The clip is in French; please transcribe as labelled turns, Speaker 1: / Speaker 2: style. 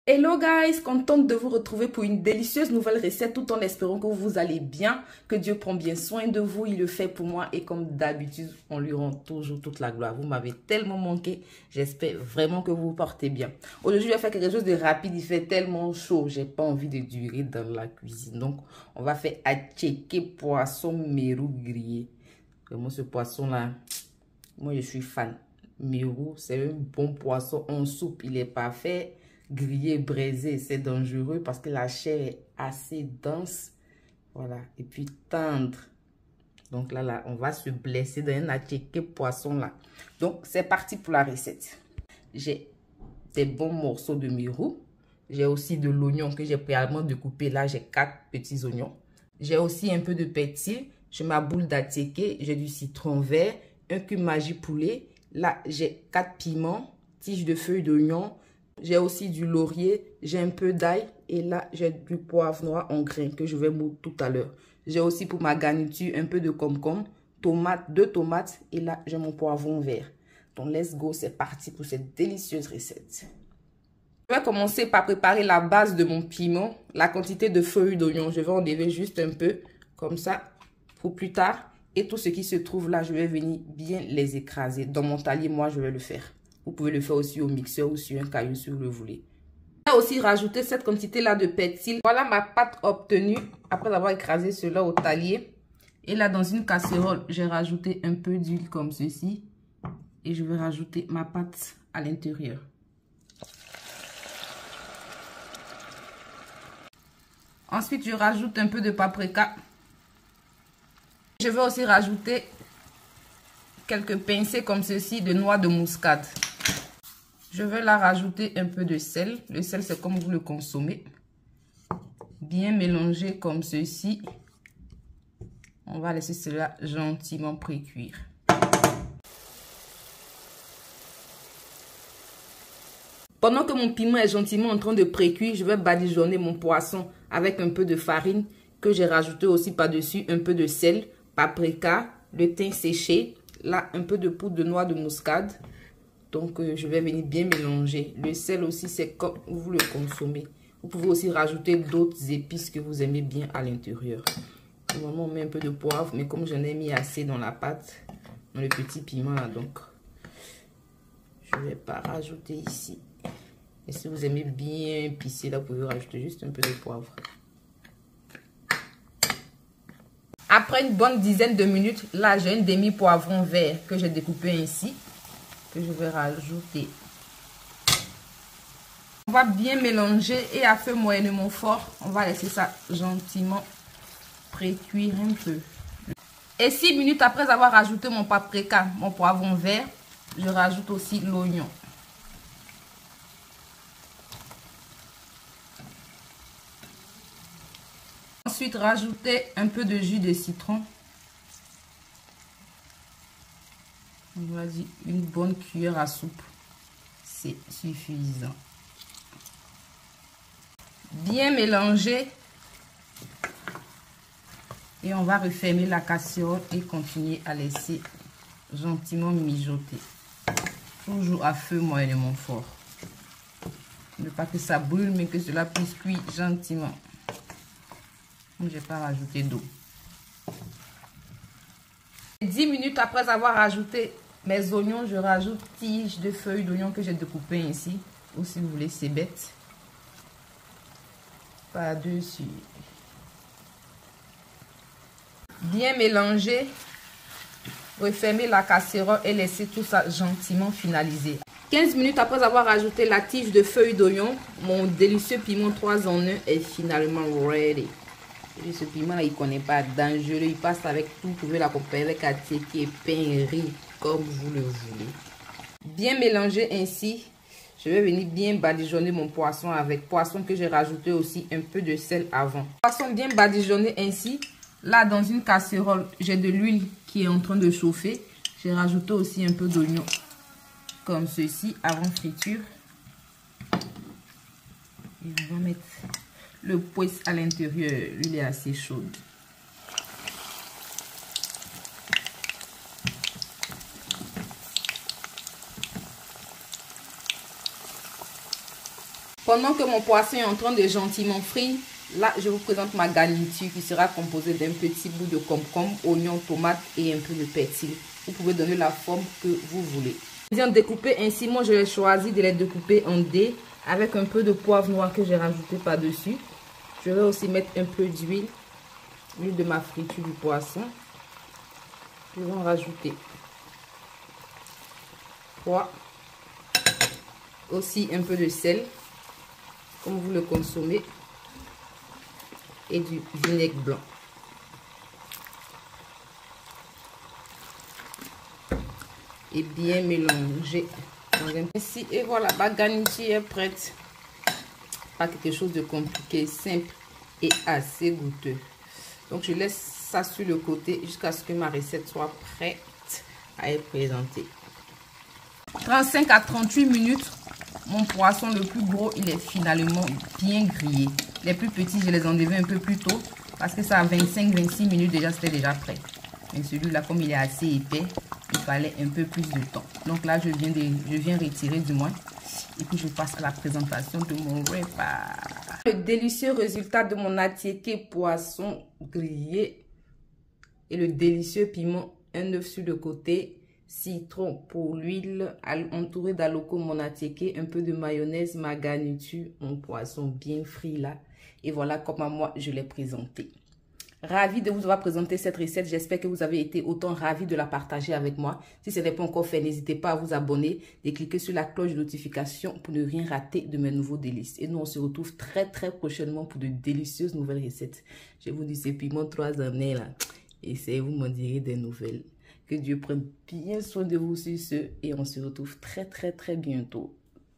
Speaker 1: Hello guys, contente de vous retrouver pour une délicieuse nouvelle recette tout en espérant que vous allez bien, que Dieu prend bien soin de vous, il le fait pour moi et comme d'habitude, on lui rend toujours toute la gloire. Vous m'avez tellement manqué, j'espère vraiment que vous vous portez bien. Aujourd'hui, je vais faire quelque chose de rapide, il fait tellement chaud, j'ai pas envie de durer dans la cuisine. Donc, on va faire attiéké poisson mérou grillé. Vraiment ce poisson-là, moi je suis fan. Mérou, c'est un bon poisson en soupe, il est parfait. Grillé, braisé, c'est dangereux parce que la chair est assez dense. Voilà. Et puis tendre. Donc là, on va se blesser dans un attiéké poisson là. Donc, c'est parti pour la recette. J'ai des bons morceaux de mérou. J'ai aussi de l'oignon que j'ai préalablement découpé. Là, j'ai 4 petits oignons. J'ai aussi un peu de persil. J'ai ma boule d'attiéké. J'ai du citron vert. Un cube Maggi poulet. Là, j'ai 4 piments. Tiges de feuilles d'oignon. J'ai aussi du laurier, j'ai un peu d'ail et là, j'ai du poivre noir en grains que je vais moudre tout à l'heure. J'ai aussi pour ma garniture un peu de concombre, tomates, 2 tomates et là, j'ai mon poivron vert. Donc, let's go, c'est parti pour cette délicieuse recette. Je vais commencer par préparer la base de mon piment, la quantité de feuilles d'oignon. Je vais enlever juste un peu comme ça pour plus tard. Et tout ce qui se trouve là, je vais venir bien les écraser. Dans mon talier, moi, je vais le faire. Vous pouvez le faire aussi au mixeur ou sur un caillou si vous le voulez. Je vais aussi rajouter cette quantité-là de persil. Voilà ma pâte obtenue après avoir écrasé cela au talier. Et là, dans une casserole, j'ai rajouté un peu d'huile comme ceci. Et je vais rajouter ma pâte à l'intérieur. Ensuite, je rajoute un peu de paprika. Je vais aussi rajouter quelques pincées comme ceci de noix de muscade. Je vais là rajouter un peu de sel. Le sel, c'est comme vous le consommez. Bien mélanger comme ceci. On va laisser cela gentiment pré-cuire. Pendant que mon piment est gentiment en train de pré-cuire, je vais badigeonner mon poisson avec un peu de farine que j'ai rajouté aussi par-dessus, un peu de sel, paprika, le thym séché, là un peu de poudre de noix de muscade. Donc, je vais venir bien mélanger. Le sel aussi, c'est comme vous le consommez. Vous pouvez aussi rajouter d'autres épices que vous aimez bien à l'intérieur. Normalement, on met un peu de poivre, mais comme j'en ai mis assez dans la pâte, dans le petit piment là, donc, je ne vais pas rajouter ici. Et si vous aimez bien épicé, là, vous pouvez rajouter juste un peu de poivre. Après une bonne dizaine de minutes, là, j'ai un demi-poivron vert que j'ai découpé ainsi. Que je vais rajouter. On va bien mélanger et à feu moyennement fort, on va laisser ça gentiment pré-cuire un peu. Et 6 minutes après avoir rajouté mon paprika, mon poivron vert, je rajoute aussi l'oignon. Ensuite, rajouter un peu de jus de citron. On va dire une bonne cuillère à soupe. C'est suffisant. Bien mélanger. Et on va refermer la casserole et continuer à laisser gentiment mijoter. Toujours à feu moyennement fort. Ne pas que ça brûle, mais que cela puisse cuire gentiment. Je n'ai pas rajouté d'eau. 10 minutes après avoir rajouté mes oignons, je rajoute tiges de feuilles d'oignon que j'ai découpées ici. Ou si vous voulez, c'est bête. Par-dessus. Bien mélanger. Refermer la casserole et laisser tout ça gentiment finaliser. 15 minutes après avoir rajouté la tige de feuilles d'oignon, mon délicieux piment 3 en 1 est finalement ready. Et ce piment là, il ne connaît pas, dangereux, il passe avec tout. Vous pouvez l'accompagner avec attiéké, pain, riz, comme vous le voulez. Bien mélanger ainsi, je vais venir bien badigeonner mon poisson avec poisson que j'ai rajouté aussi un peu de sel avant. Poisson bien badigeonné ainsi, là dans une casserole, j'ai de l'huile qui est en train de chauffer. J'ai rajouté aussi un peu d'oignon comme ceci avant friture. Et on va mettre le poisson à l'intérieur, l'huile est assez chaude. Pendant que mon poisson est en train de gentiment frire, là, je vous présente ma garniture qui sera composée d'un petit bout de concombre, oignon, tomate et un peu de persil. Vous pouvez donner la forme que vous voulez. Bien découper ainsi, moi je vais choisir de les découper en dés avec un peu de poivre noir que j'ai rajouté par-dessus. Je vais aussi mettre un peu d'huile, l'huile de ma friture du poisson. Je vais en rajouter 3. Aussi un peu de sel, comme vous le consommez, et du vinaigre blanc. Et bien mélanger. Ici, et voilà, ma garniture est prête. Pas quelque chose de compliqué, simple et assez goûteux. Donc je laisse ça sur le côté jusqu'à ce que ma recette soit prête à être présentée. 35 à 38 minutes, mon poisson le plus gros, il est finalement bien grillé. Les plus petits, je les enlevais un peu plus tôt parce que ça a 25-26 minutes déjà, c'était déjà prêt. Mais celui-là, comme il est assez épais, il fallait un peu plus de temps. Donc là, je viens retirer du moins. Et puis, je passe à la présentation de mon repas. Le délicieux résultat de mon attiéké poisson grillé. Et le délicieux piment, un œuf sur le côté, citron pour l'huile, entouré d'aloco mon attiéké, un peu de mayonnaise, ma garniture, mon poisson bien frit là. Et voilà comment moi, je l'ai présenté. Ravi de vous avoir présenté cette recette. J'espère que vous avez été autant ravis de la partager avec moi. Si ce n'est pas encore fait, n'hésitez pas à vous abonner et cliquer sur la cloche de notification pour ne rien rater de mes nouveaux délices. Et nous, on se retrouve très prochainement pour de délicieuses nouvelles recettes. Je vous dis, c'est piment 3 années là. Essayez-vous, m'en direz des nouvelles. Que Dieu prenne bien soin de vous sur ce et on se retrouve très bientôt.